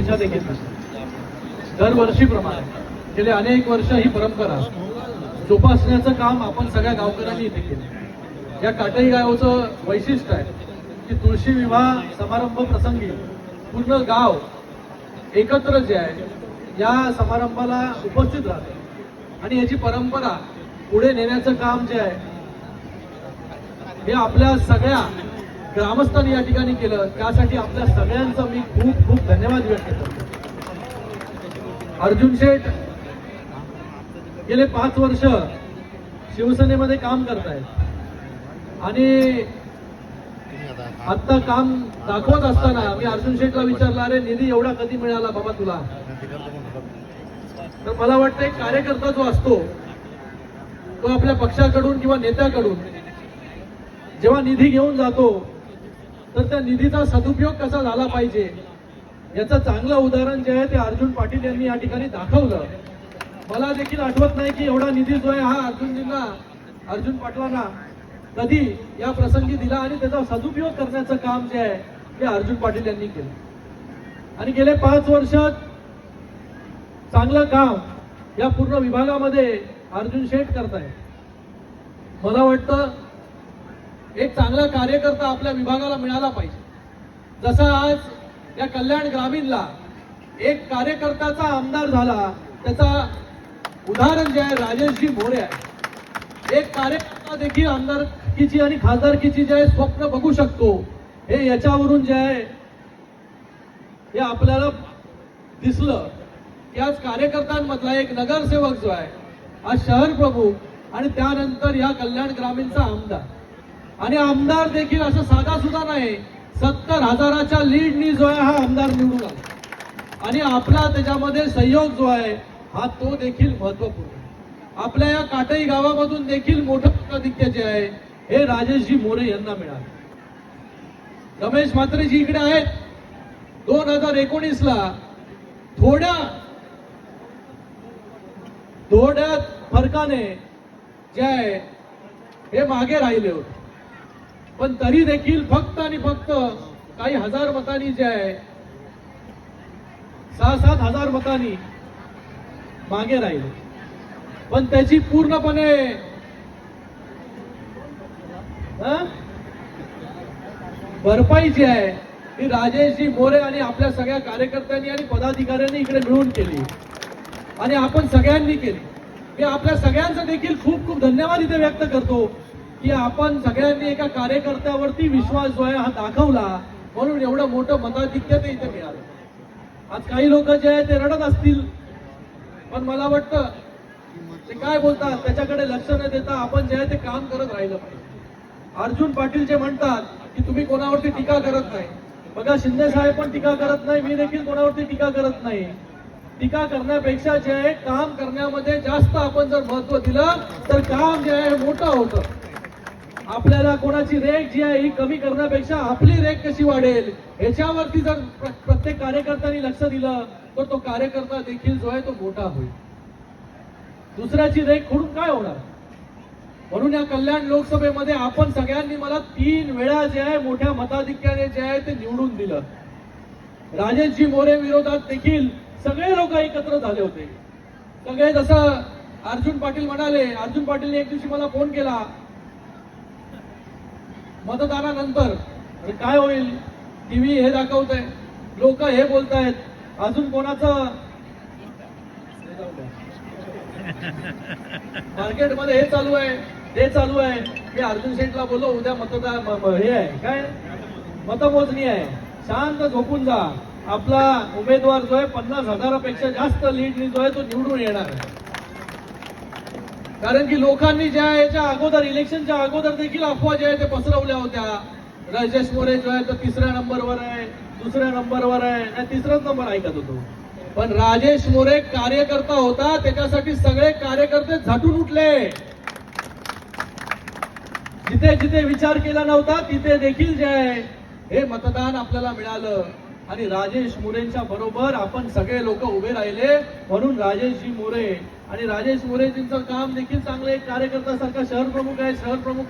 दिशा देखील नसते. दरवर्षीप्रमाणे गेले अनेक वर्ष ही परंपरा जोपासण्याचं काम आपण सगळ्या गावकऱ्यांनी इथे केलं. या काटई गावाचं वैशिष्ट्य आहे की तुळशी विवाह समारंभ प्रसंगी पूर्ण गाव एकत्र जे आहे या समारंभाला उपस्थित राहते आणि याची परंपरा पुढे नेण्याचं काम जे आहे हे आपल्या सगळ्या ग्रामस्थांनी या ठिकाणी केलं. त्यासाठी आपल्या सगळ्यांचा मी खूप खूप धन्यवाद व्यक्त करतो. अर्जुन शेठ गेले 5 वर्ष शिवसेनेमध्ये काम करतायत आणि आता काम दाखवत असताना मी अर्जुन शेठला विचारलं, अरे निधी एवढा कधी मिळाला बाबा तुला? तर मला वाटतं एक कार्यकर्ता जो असतो तो आपल्या पक्षाकडून किंवा नेत्याकडून जेव्हा निधी घेऊन जातो तर त्या निधीचा सदुपयोग कसा झाला पाहिजे याचं चांगलं उदाहरण जे आहे ते अर्जुन पाटील यांनी या ठिकाणी दाखवलं. मला देखील आठवत नाही की एवढा निधी जो आहे हा अर्जुन पाटलांना कधी या प्रसंगी दिला आणि त्याचा सदुपयोग करण्याचं काम जे आहे ते अर्जुन पाटील यांनी केलं. आणि गेले 5 वर्षात चांगलं काम या पूर्ण विभागामध्ये अर्जुन शेठ करताय. मला वाटतं एक चांगला कार्यकर्ता आपल्या विभागाला मिळाला पाहिजे. जसा आज या कल्याण ग्रामीणला एक कार्यकर्त्याचा आमदार झाला, त्याचा उदाहरण जे आहे राजेशजी मोरे आहे. एक कार्यकर्ता देखील आमदारकीची आणि खासदारकीची जे आहे स्वप्न बघू शकतो. हे याच्यावरून जे आहे हे आपल्याला दिसलं की आज कार्यकर्त्यांमधला एक नगरसेवक जो आहे, आज शहर प्रमुख आणि त्यानंतर या कल्याण ग्रामीणचा आमदार. आणि आमदार देखील असं साधा सुद्धा नाही, 70,000च्या लीडनी जो आहे हा आमदार निवडून आला. आणि आपला त्याच्यामध्ये सहयोग जो आहे हा तो देखील महत्वपूर्ण. आपल्या या काटई गावामधून देखील मोठं मताधिक्य जे आहे हे राजेशजी मोरे यांना मिळाले. रमेश म्हात्रेजी इकडे आहेत. 2019ला थोड्या फरकाने जे आहे हे मागे राहिले होते, पण तरी देखील फक्त आणि फक्त काही हजार मतांनी जे आहे 6-7 हजार मतांनी मागे राहिले. पण त्याची पूर्णपणे भरपाई जी आहे ती राजेशजी मोरे आणि आपल्या सगळ्या कार्यकर्त्यांनी आणि पदाधिकाऱ्यांनी इकडे मिळून केली आणि आपण सगळ्यांनी केली. मी आपल्या सगळ्यांचा देखील खूप खूप धन्यवाद इथे व्यक्त करतो की आपण सगळ्यांनी एका कार्यकर्त्यावरती विश्वास जो आहे हा दाखवला, म्हणून एवढं मोठं मताधिक्य ते इथे मिळालं. आज काही लोक जे आहे ते रडत असतील, पण मला वाटतं ते काय बोलतात त्याच्याकडे लक्ष न देता आपण जे आहे ते काम करत राहिलं पाहिजे. अर्जुन पाटील जे म्हणतात की तुम्ही कोणावरती टीका करत नाही, बघा शिंदे साहेब पण टीका करत नाही, मी देखील कोणावरती टीका करत नाही. टीका करण्यापेक्षा जे आहे काम करण्यामध्ये जास्त आपण जर महत्व दिलं तर काम जे आहे मोठं होतं. आपल्याला कोणाची रेख जी आहे ही कमी करण्यापेक्षा आपली रेख कशी वाढेल याच्यावरती जर प्रत्येक कार्यकर्त्यांनी लक्ष दिलं तर तो कार्यकर्ता देखील जो आहे तो मोठा होईल. दुसऱ्याची रेख खोडून काय होणार? म्हणून या कल्याण लोकसभेमध्ये आपण सगळ्यांनी मला 3 वेळा जे आहे मोठ्या मताधिक्याने जे आहे ते निवडून दिलं. राजेशजी मोरे विरोधात देखील सगळे लोक एकत्र झाले होते. सगळे जसं अर्जुन पाटील म्हणाले, अर्जुन पाटीलने एक दिवशी मला फोन केला मतदानानंतर, काय होईल, टीव्ही हे दाखवतंय, लोक हे बोलतायत, अजून कोणाचं मार्केटमध्ये हे चालू आहे ते चालू आहे. मी अर्जुन शेठला बोललो उद्या हे आहे काय मतमोजणी आहे, शांत झोपून जा. आपला उमेदवार जो आहे 50,000पेक्षा जास्त लीडनी जो आहे तो निवडून येणार आहे. कारण की लोकांनी ज्या याच्या अगोदर इलेक्शनच्या अगोदर देखील अफवा ज्या आहे ते पसरवल्या होत्या. राजेश मोरे जो आहे तो 3ऱ्या नंबरवर आहे, 2ऱ्या नंबरवर आहे, नाही 3राच नंबर ऐकत होतो. पण राजेश मोरे कार्यकर्ता होता, त्याच्यासाठी सगळे कार्यकर्ते झटून उठले. जिथे जिथे विचार केला नव्हता तिथे देखील जे आहे हे मतदान आपल्याला मिळालं आणि राजेश मोरेंच्या बरोबर आपण सगळे लोक उभे राहिले. म्हणून राजेशजी मोरे आणि राजेश मोरेजींचं काम देखील चांगलं, एक कार्यकर्त्यासारखा शहर प्रमुख आहे, शहर प्रमुख